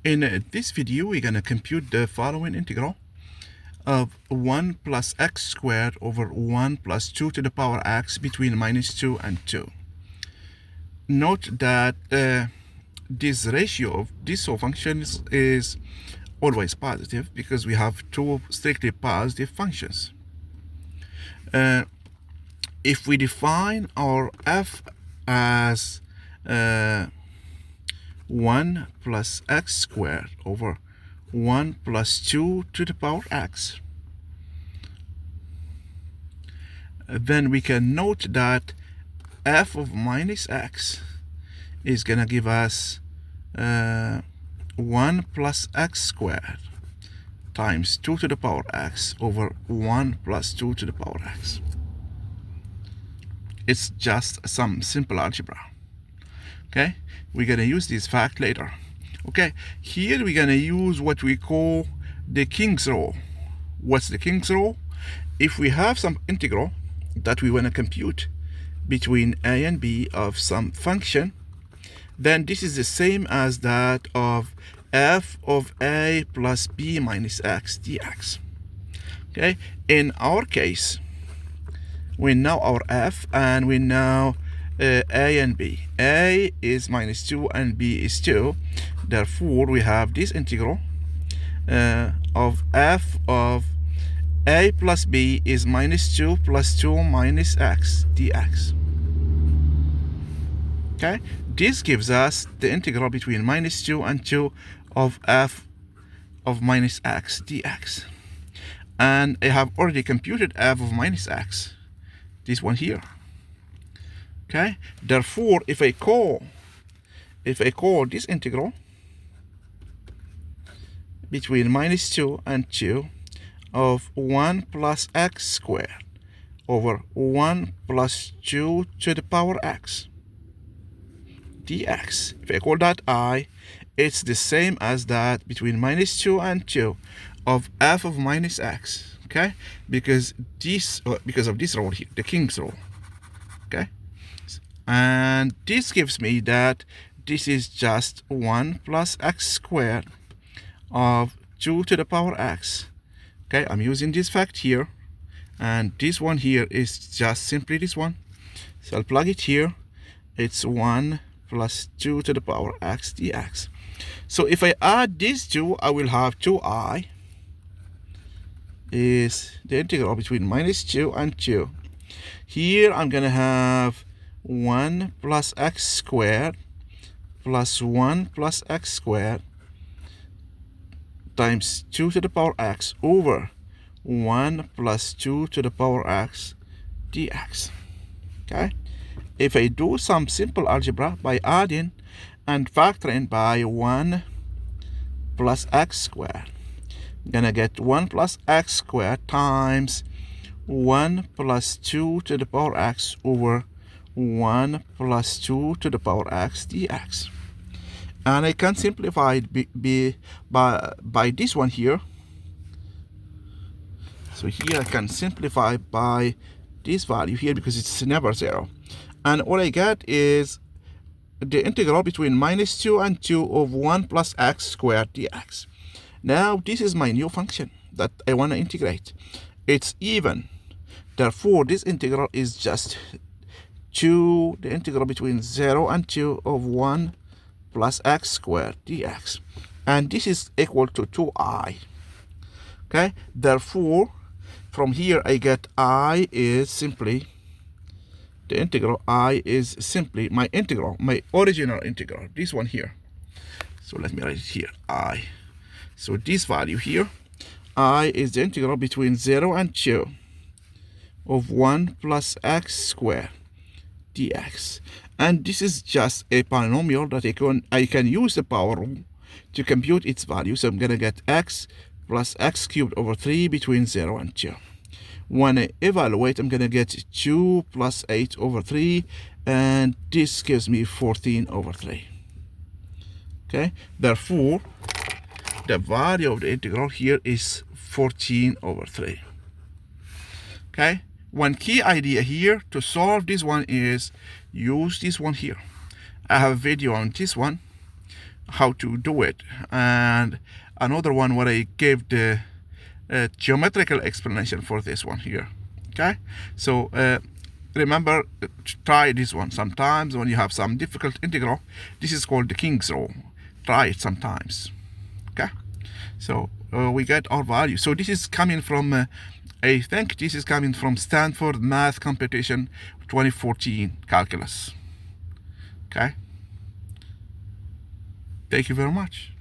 In this video, we're going to compute the following integral of 1 plus x squared over 1 plus 2 to the power x between -2 and 2. Note that this ratio of these two functions is always positive because we have two strictly positive functions. If we define our f as 1 plus x squared over 1 plus 2 to the power x, then we can note that f of minus x is going to give us 1 plus x squared times 2 to the power x over 1 plus 2 to the power x. It's just some simple algebra. Okay, we're going to use this fact later. Okay, here we're going to use what we call the King's rule. What's the King's rule? If we have some integral that we want to compute between a and b of some function, then this is the same as that of f of a plus b minus x dx. Okay, in our case, we know our f and we know a and b. A is -2 and b is 2. Therefore, we have this integral of f of a plus b is -2 plus 2 minus x dx. Okay, this gives us the integral between -2 and 2 of f of minus x dx. And I have already computed f of minus x, this one here. Okay, therefore, if I call this integral between -2 and 2 of 1 plus x squared over 1 plus 2 to the power x dx, if I call that I, it's the same as that between -2 and 2 of f of minus x. Okay, because of this rule here, the King's rule. Okay, and this gives me that this is just 1 plus x squared of 2 to the power x. Okay, I'm using this fact here, and this one here is just simply this one. So I'll plug it here. It's 1 plus 2 to the power x dx. So if I add these two, I will have 2i is the integral between -2 and 2. Here I'm going to have 1 plus x squared plus 1 plus x squared times 2 to the power x over 1 plus 2 to the power x dx. Okay, if I do some simple algebra by adding and factoring by 1 plus x squared, I'm gonna get 1 plus x squared times 1 plus 2 to the power x over 1 plus 2 to the power x dx. And I can simplify it by this one here. So here I can simplify by this value here because it's never 0. And all I get is the integral between -2 and 2 of 1 plus x squared dx. Now this is my new function that I want to integrate. It's even. Therefore, this integral is just the integral between 0 and 2 of 1 plus x squared dx. And this is equal to 2i. Okay, therefore, from here I get I is simply the integral. I is simply my integral, my original integral, this one here. So let me write it here, I. So this value here, I is the integral between 0 and 2 of 1 plus x squared dx. And this is just a polynomial that I can use the power rule to compute its value. So I'm going to get x plus x cubed over 3 between 0 and 2. When I evaluate, I'm going to get 2 plus 8 over 3, and this gives me 14 over 3. Okay, therefore, the value of the integral here is 14 over 3. Okay, one key idea here to solve this one is use this one here. I have a video on this one how to do it. And another one where I gave the geometrical explanation for this one here. Okay, so remember, try this one. Sometimes when you have some difficult integral, this is called the King's rule. Try it sometimes. Okay, so we get our value. So this is coming from I think this is coming from Stanford Math Competition 2014 calculus. Okay, thank you very much.